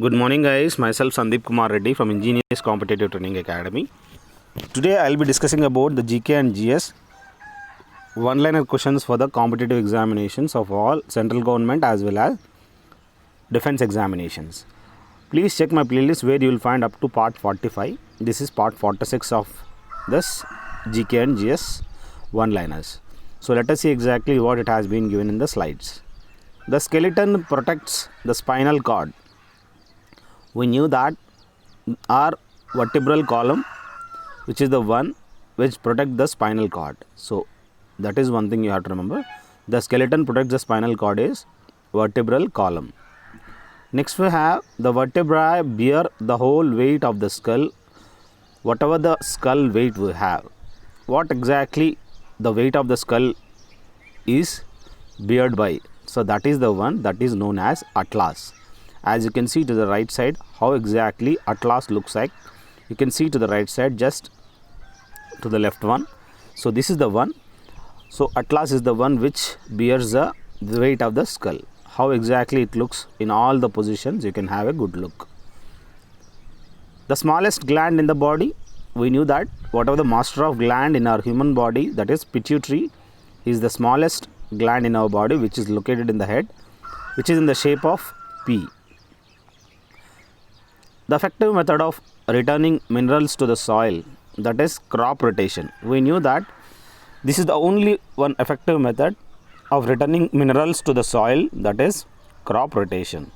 Good morning, guys. Myself Sandeep Kumar Reddy from Engineers Competitive Training Academy. Today, I'll be discussing about the GK and GS one-liner questions for the competitive examinations of all central government as well as defense examinations. Please check my playlist where you will find up to part 45. This is part 46 of this GK and GS one-liners. So let us see exactly what it has been given in the slides. The skeleton protects the spinal cord. We knew that our vertebral column, which is the one which protect the spinal cord. So that is one thing you have to remember. The skeleton protects the spinal cord is vertebral column. Next we have the vertebrae bear the whole weight of the skull, whatever the skull weight we have. What exactly the weight of the skull is beared by? So that is the one that is known as atlas. As you can see to the right side how exactly atlas looks like. You can see to the right side just to the left one. So this is the one. So atlas is the one which bears the weight of the skull. How exactly it looks in all the positions, you can have a good look. The smallest gland in the body, we knew that whatever the master of gland in our human body, that is pituitary, is the smallest gland in our body, which is located in the head, which is in the shape of P. The effective method of returning minerals to the soil, that is crop rotation. We knew that this is the only one effective method of returning minerals to the soil, that is crop rotation.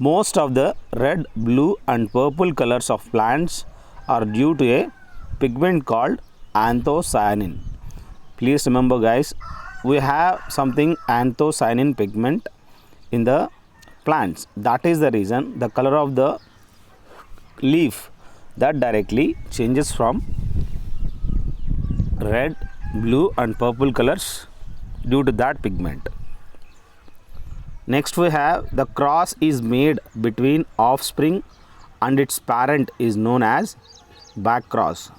Most of the red, blue and purple colors of plants are due to a pigment called anthocyanin. Please remember, guys, we have something anthocyanin pigment in the plants. That is the reason the color of the leaf that directly changes from red, blue and purple colors due to that pigment. Next we have the cross is made between offspring and its parent is known as back cross.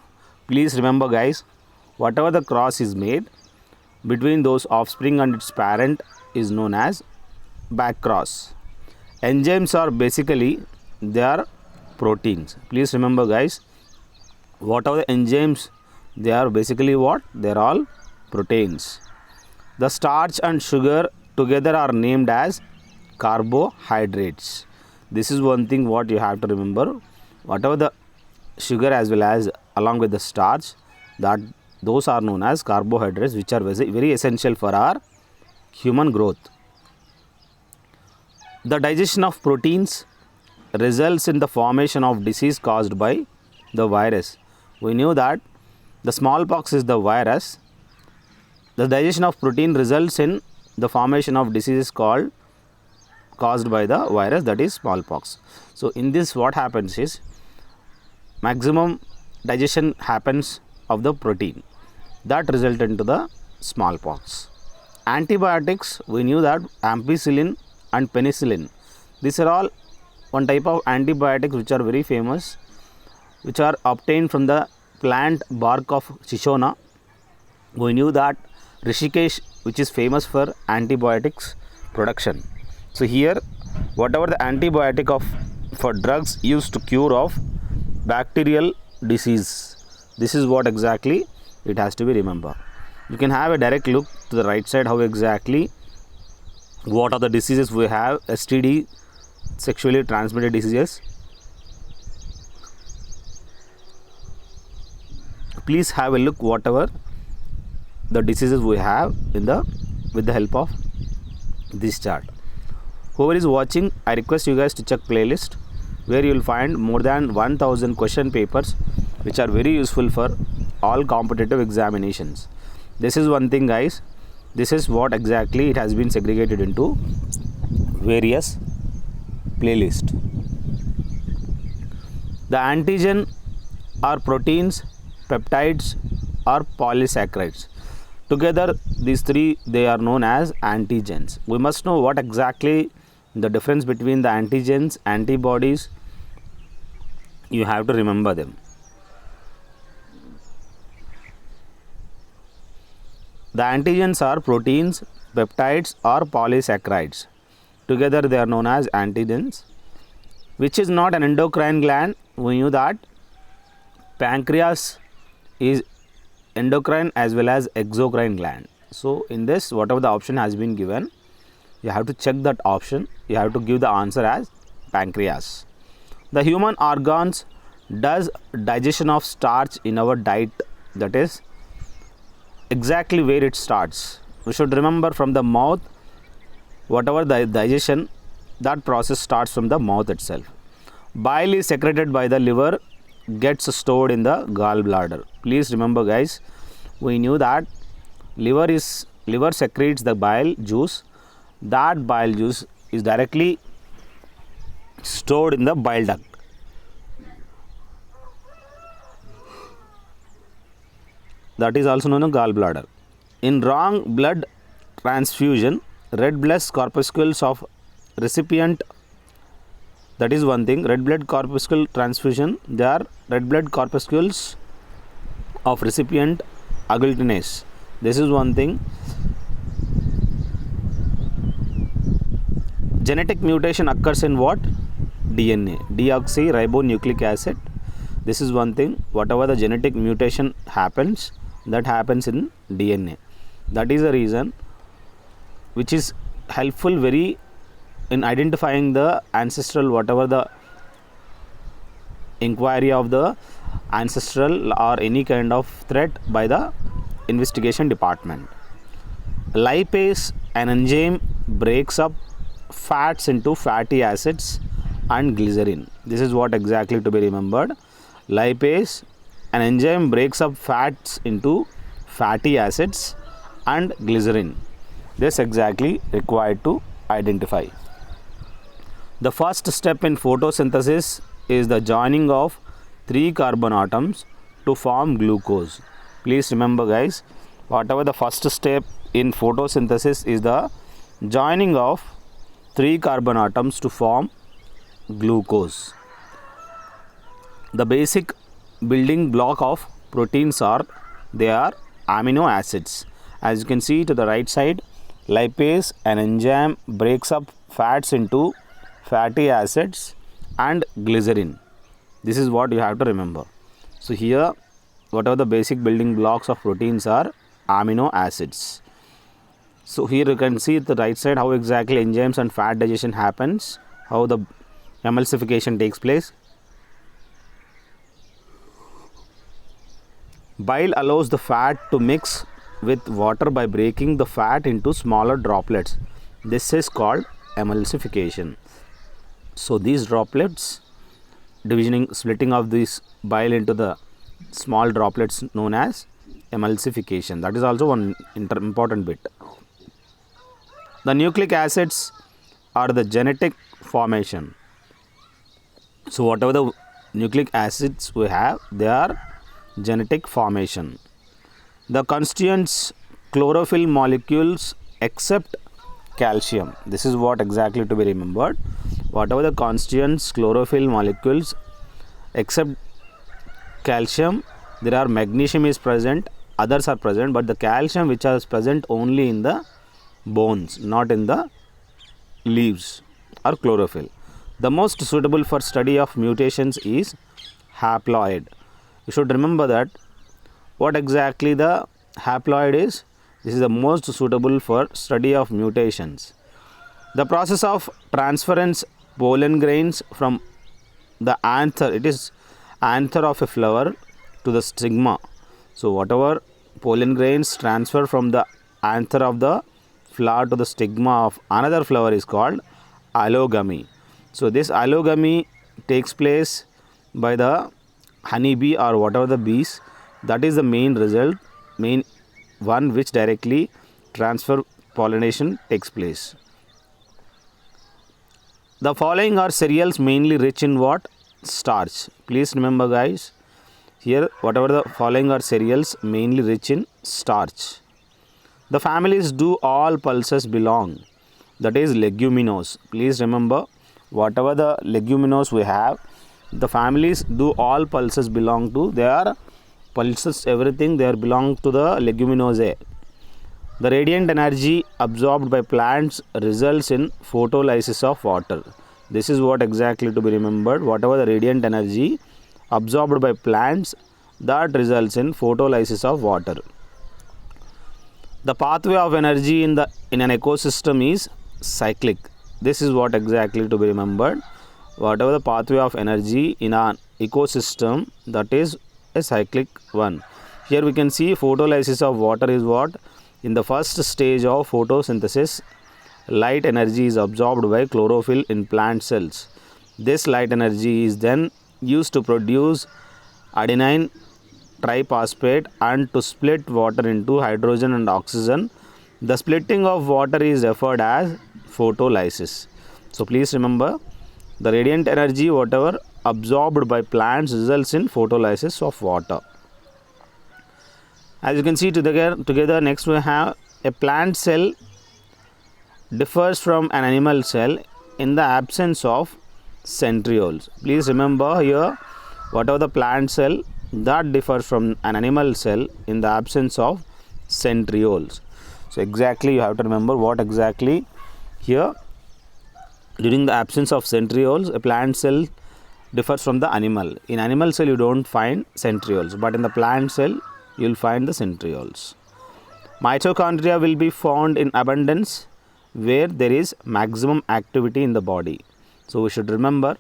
Please remember, guys, whatever the cross is made between those offspring and its parent is known as back cross. Enzymes are basically, they are proteins. Please remember, guys, whatever the enzymes, they are basically what? They are all proteins. The starch and sugar together are named as carbohydrates. This is one thing what you have to remember. Whatever the sugar as well as along with the starch, that those are known as carbohydrates, which are very essential for our human growth. The digestion of proteins results in the formation of disease caused by the virus. We knew that the smallpox is the virus. The digestion of protein results in the formation of disease caused by the virus, that is smallpox. So in this what happens is maximum digestion happens of the protein that result into the smallpox. Antibiotics, we knew that ampicillin and penicillin, these are all one type of antibiotics which are very famous, which are obtained from the plant bark of Cinchona. We knew that Rishikesh, which is famous for antibiotics production. So here whatever the antibiotic of for drugs used to cure of bacterial disease, this is what exactly it has to be remembered. You can have a direct look to the right side how exactly what are the diseases we have. STD, sexually transmitted diseases. Please have a look whatever the diseases we have in the with the help of this chart. Whoever is watching, I request you guys to check playlist where you will find more than 1000 question papers which are very useful for all competitive examinations. This is one thing, guys. This is what exactly it has been segregated into various playlists. The antigen are proteins, peptides or polysaccharides. Together these three, they are known as antigens. We must know what exactly the difference between the antigens, antibodies. You have to remember them. The antigens are proteins, peptides or polysaccharides. Together they are known as antigens. Which is not an endocrine gland? We knew that pancreas is endocrine as well as exocrine gland. So in this, whatever the option has been given, you have to check that option. You have to give the answer as pancreas. The human organs does digestion of starch in our diet, that is exactly where it starts. We should remember from the mouth, whatever the digestion, that process starts from the mouth itself. Bile is secreted by the liver, gets stored in the gallbladder. Please remember guys, we knew that liver secretes the bile juice. That bile juice is directly stored in the bile duct. That is also known as gallbladder. In wrong blood transfusion, red blood corpuscles of recipient, that is one thing. Red blood corpuscle transfusion, they are red blood corpuscles of recipient agglutinase. This is one thing. Genetic mutation occurs in what? DNA, deoxyribonucleic acid. This is one thing. Whatever the genetic mutation happens, that happens in DNA. That is the reason which is helpful very in identifying the ancestral, whatever the inquiry of the ancestral or any kind of threat by the investigation department. Lipase, an enzyme, breaks up fats into fatty acids and glycerin. This is what exactly to be remembered. Lipase, an enzyme, breaks up fats into fatty acids and glycerin. This exactly required to identify. The first step in photosynthesis is the joining of 3 carbon atoms to form glucose. Please remember guys, whatever the first step in photosynthesis is the joining of 3 carbon atoms to form glucose. The basic building block of proteins are amino acids. As you can see to the right side, lipase, an enzyme, breaks up fats into fatty acids and glycerin. This is what you have to remember. So here, whatever the basic building blocks of proteins are amino acids. So here you can see at the right side how exactly enzymes and fat digestion happens, how the emulsification takes place. Bile allows the fat to mix with water by breaking the fat into smaller droplets. This is called emulsification. So these droplets, splitting of this bile into the small droplets, known as emulsification. That is also one important bit. The nucleic acids are the genetic formation. So whatever the nucleic acids we have, they are genetic formation. The constituents chlorophyll molecules except calcium. This is what exactly to be remembered. Whatever the constituents chlorophyll molecules except calcium, there are magnesium is present, others are present, but the calcium which is present only in the bones, not in the leaves or chlorophyll. The most suitable for study of mutations is haploid. You should remember that what exactly the haploid is. This is the most suitable for study of mutations. The process of transference pollen grains from the anther, it is anther of a flower to the stigma. So whatever pollen grains transfer from the anther of the flower to the stigma of another flower is called allogamy. So this allogamy takes place by the honeybee or whatever the bees. That is the main result, main one which directly transfer pollination takes place. The following are cereals mainly rich in what? Starch. Please remember guys, here whatever the following are cereals mainly rich in starch. The families do all pulses belong, that is leguminose. Please remember, whatever the leguminose we have, the families do all pulses belong to, they are pulses, everything they are belong to the leguminosae. The radiant energy absorbed by plants results in photolysis of water. This is what exactly to be remembered. Whatever the radiant energy absorbed by plants, that results in photolysis of water. The pathway of energy in an ecosystem is cyclic. This is what exactly to be remembered. Whatever the pathway of energy in an ecosystem, that is a cyclic one. Here we can see photolysis of water is what? In the first stage of photosynthesis, light energy is absorbed by chlorophyll in plant cells. This light energy is then used to produce adenine triphosphate and to split water into hydrogen and oxygen. The splitting of water is referred as photolysis. So please remember, the radiant energy whatever absorbed by plants results in photolysis of water. As you can see together, next we have a plant cell differs from an animal cell in the absence of centrioles. Please remember here, whatever the plant cell that differs from an animal cell in the absence of centrioles. So exactly you have to remember what exactly here. During the absence of centrioles, a plant cell differs from the animal. In animal cell you don't find centrioles, but in the plant cell you will find the centrioles. Mitochondria will be found in abundance where there is maximum activity in the body. So we should remember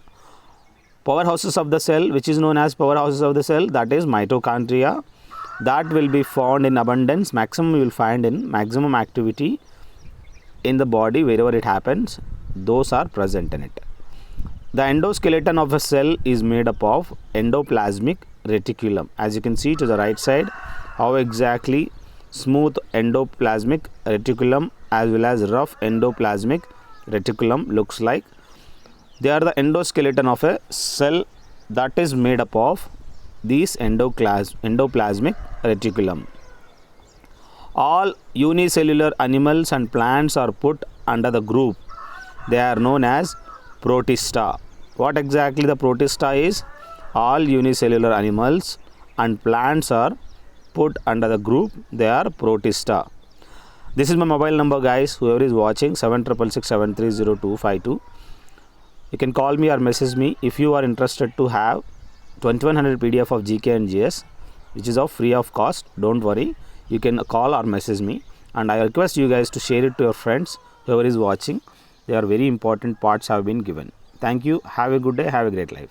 powerhouses of the cell, which is known as powerhouses of the cell, that is mitochondria, that will be found in abundance. Maximum you will find in maximum activity in the body wherever it happens, those are present in it. The endoskeleton of a cell is made up of endoplasmic reticulum. As you can see to the right side, how exactly smooth endoplasmic reticulum as well as rough endoplasmic reticulum looks like. They are the endoskeleton of a cell that is made up of these endoplasmic reticulum. All unicellular animals and plants are put under the group. They are known as protista. What exactly the protista is? All unicellular animals and plants are put under the group. They are protista. This is my mobile number, guys. Whoever is watching, 7667302252. You can call me or message me if you are interested to have 2100 PDF of GK and GS, which is of free of cost. Don't worry, you can call or message me, and I request you guys to share it to your friends. Whoever is watching, they are very important parts have been given. Thank you. Have a good day. Have a great life.